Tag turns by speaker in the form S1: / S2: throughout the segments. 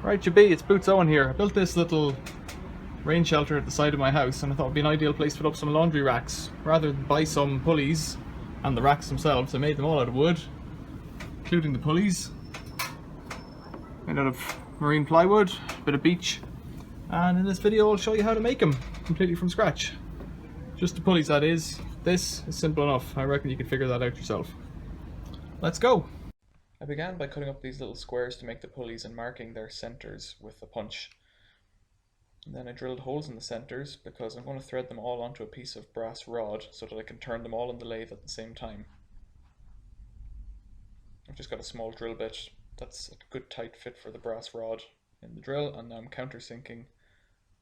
S1: Right, Jabi, it's Boots Owen here. I built this little rain shelter at the side of my house and I thought it would be an ideal place to put up some laundry racks. Rather than buy some pulleys and the racks themselves, I made them all out of wood, including the pulleys. Made out of marine plywood, a bit of beech. And in this video I'll show you how to make them completely from scratch. Just the pulleys, that is. This is simple enough. I reckon you can figure that out yourself. Let's go! I began by cutting up these little squares to make the pulleys and marking their centres with a punch. And then I drilled holes in the centres because I'm going to thread them all onto a piece of brass rod so that I can turn them all in the lathe at the same time. I've just got a small drill bit that's a good tight fit for the brass rod in the drill, and now I'm countersinking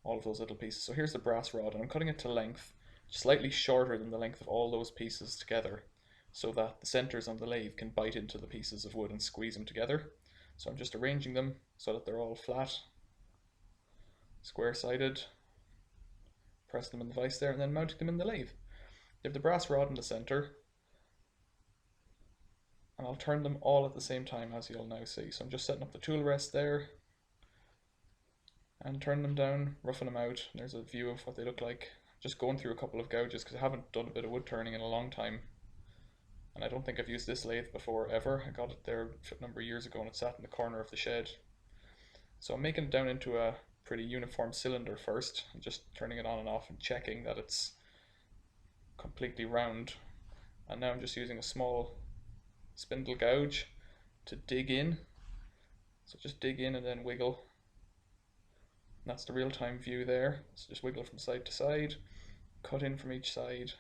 S1: all of those little pieces. So here's the brass rod, and I'm cutting it to length, slightly shorter than the length of all those pieces together, so that the centres on the lathe can bite into the pieces of wood and squeeze them together. So I'm just arranging them so that they're all flat, square-sided, press them in the vise there, and then mounting them in the lathe. You have the brass rod in the centre, and I'll turn them all at the same time, as you'll now see. So I'm just setting up the tool rest there, and turn them down, roughing them out. There's a view of what they look like. Just going through a couple of gouges because I haven't done a bit of wood turning in a long time. And I don't think I've used this lathe before ever. I got it there a number of years ago and it sat in the corner of the shed. So I'm making it down into a pretty uniform cylinder first, and just turning it on and off and checking that it's completely round. And now I'm just using a small spindle gouge to dig in. So just dig in and then wiggle. And that's the real-time view there. So just wiggle from side to side, cut in from each side.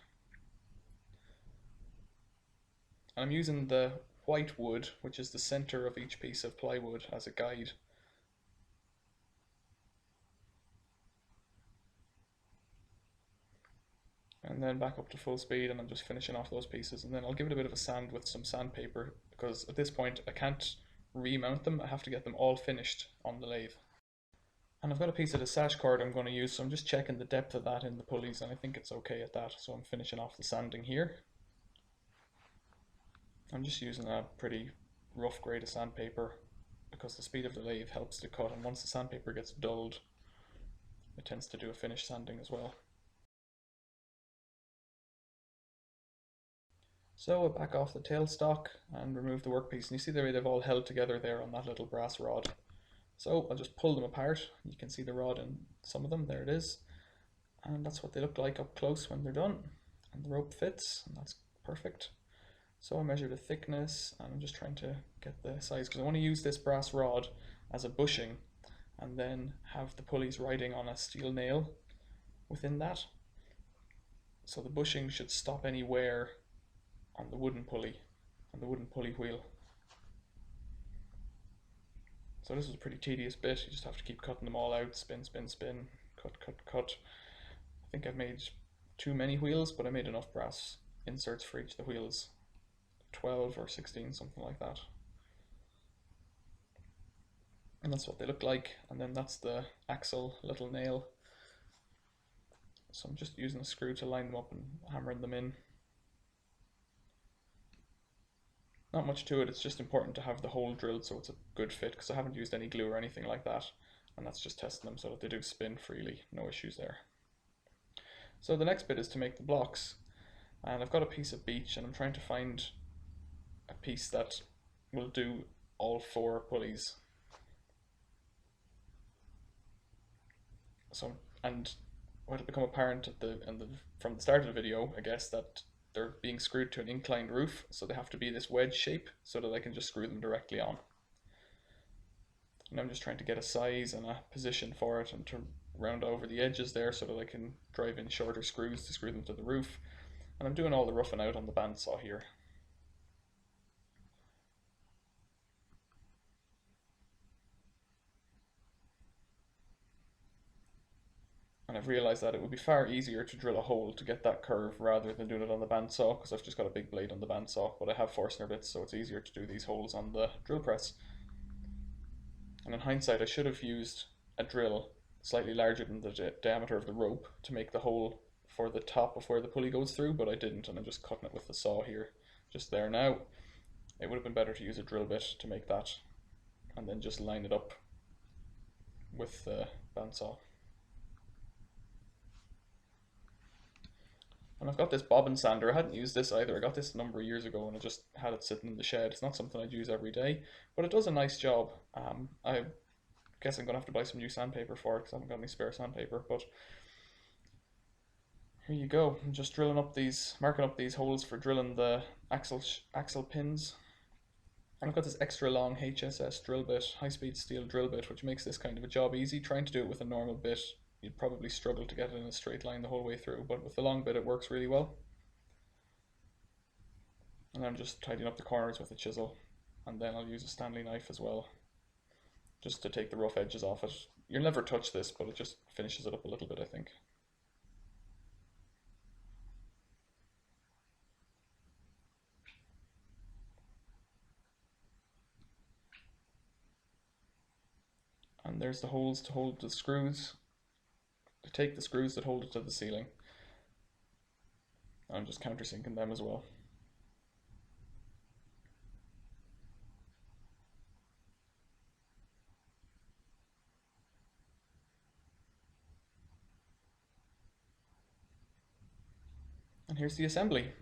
S1: And I'm using the white wood, which is the center of each piece of plywood, as a guide. And then back up to full speed, and I'm just finishing off those pieces, and then I'll give it a bit of a sand with some sandpaper, because at this point I can't remount them. I have to get them all finished on the lathe. And I've got a piece of the sash cord I'm going to use, so I'm just checking the depth of that in the pulleys, and I think it's okay at that, so I'm finishing off the sanding here. I'm just using a pretty rough grade of sandpaper because the speed of the lathe helps to cut, and once the sandpaper gets dulled it tends to do a finish sanding as well. So I back off the tailstock and remove the workpiece, and you see the way they've all held together there on that little brass rod. So I'll just pull them apart. You can see the rod in some of them, there it is. And that's what they look like up close when they're done. And the rope fits, and that's perfect. So I measure the thickness, and I'm just trying to get the size, because I want to use this brass rod as a bushing, and then have the pulleys riding on a steel nail within that. So the bushing should stop any wear on the wooden pulley, on the wooden pulley wheel. So this is a pretty tedious bit. You just have to keep cutting them all out, spin, spin, spin, cut, cut, cut. I think I've made too many wheels, but I made enough brass inserts for each of the wheels. 12 or 16, something like that. And that's what they look like. And then that's the axle little nail. So I'm just using a screw to line them up and hammering them in. Not much to it, it's just important to have the hole drilled so it's a good fit, because I haven't used any glue or anything like that, and that's just testing them so that they do spin freely, no issues there. So the next bit is to make the blocks, and I've got a piece of beech, and I'm trying to find a piece that will do all 4 pulleys. So, and what had become apparent from the start of the video, I guess, that they're being screwed to an inclined roof, so they have to be this wedge shape so that I can just screw them directly on. And I'm just trying to get a size and a position for it, and to round over the edges there so that I can drive in shorter screws to screw them to the roof. And I'm doing all the roughing out on the bandsaw here. And I've realised that it would be far easier to drill a hole to get that curve rather than doing it on the bandsaw, because I've just got a big blade on the bandsaw, but I have Forstner bits, so it's easier to do these holes on the drill press. And in hindsight I should have used a drill slightly larger than the diameter of the rope to make the hole for the top of where the pulley goes through, but I didn't, and I'm just cutting it with the saw here, just there now. It would have been better to use a drill bit to make that, and then just line it up with the bandsaw. And I've got this bobbin sander. I hadn't used this either. I got this a number of years ago and I just had it sitting in the shed. It's not something I'd use every day, but it does a nice job. I guess I'm going to have to buy some new sandpaper for it because I haven't got any spare sandpaper, but here you go. I'm just drilling up these, marking up these holes for drilling the axle pins. And I've got this extra long HSS drill bit, high-speed steel drill bit, which makes this kind of a job easy. Trying to do it with a normal bit, you'd probably struggle to get it in a straight line the whole way through, but with the long bit it works really well. And I'm just tidying up the corners with a chisel, and then I'll use a Stanley knife as well, just to take the rough edges off it. You'll never touch this, but it just finishes it up a little bit, I think. And there's the holes to hold the screws, to take the screws that hold it to the ceiling. I'm just countersinking them as well. And here's the assembly.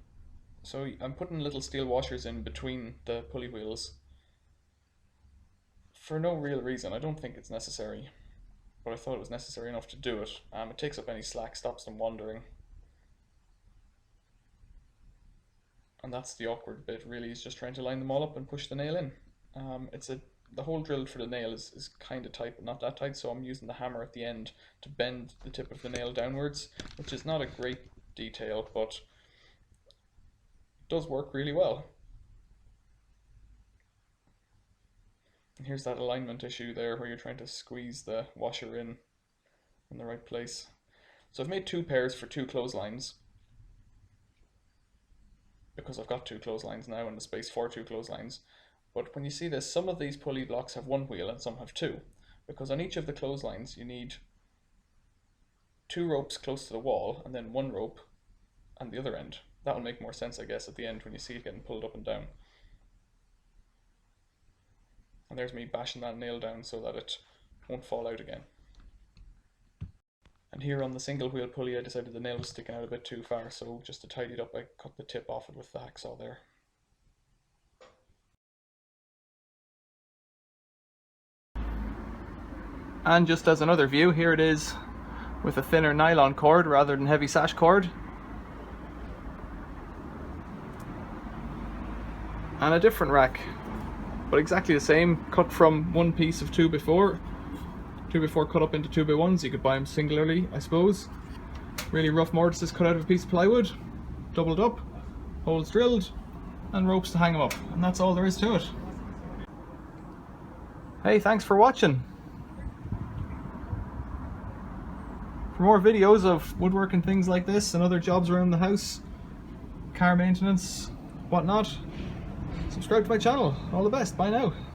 S1: So I'm putting little steel washers in between the pulley wheels for no real reason. I don't think it's necessary, but I thought it was necessary enough to do it. It takes up any slack, stops them wandering. And that's the awkward bit really, is just trying to line them all up and push the nail in. The hole drilled for the nail is kind of tight, but not that tight, so I'm using the hammer at the end to bend the tip of the nail downwards, which is not a great detail, but it does work really well. And here's that alignment issue there where you're trying to squeeze the washer in the right place. So I've made 2 pairs for 2 clotheslines, because I've got 2 clotheslines now and the space for 2 clotheslines. But when you see this, some of these pulley blocks have 1 wheel and some have 2, because on each of the clotheslines you need 2 ropes close to the wall and then 1 rope on the other end. That will make more sense, I guess, at the end when you see it getting pulled up and down. And there's me bashing that nail down so that it won't fall out again. And here on the single wheel pulley, I decided the nail was sticking out a bit too far, so just to tidy it up, I cut the tip off it with the hacksaw there. And just as another view, here it is with a thinner nylon cord rather than heavy sash cord. And a different rack, but exactly the same, cut from one piece of 2x4 cut up into 2x1s. You could buy them singularly, I suppose. Really rough mortises cut out of a piece of plywood, doubled up, holes drilled, and ropes to hang them up. And that's all there is to it. Hey, thanks for watching. For more videos of woodworking things like this and other jobs around the house, car maintenance, whatnot, subscribe to my channel. All the best. Bye now.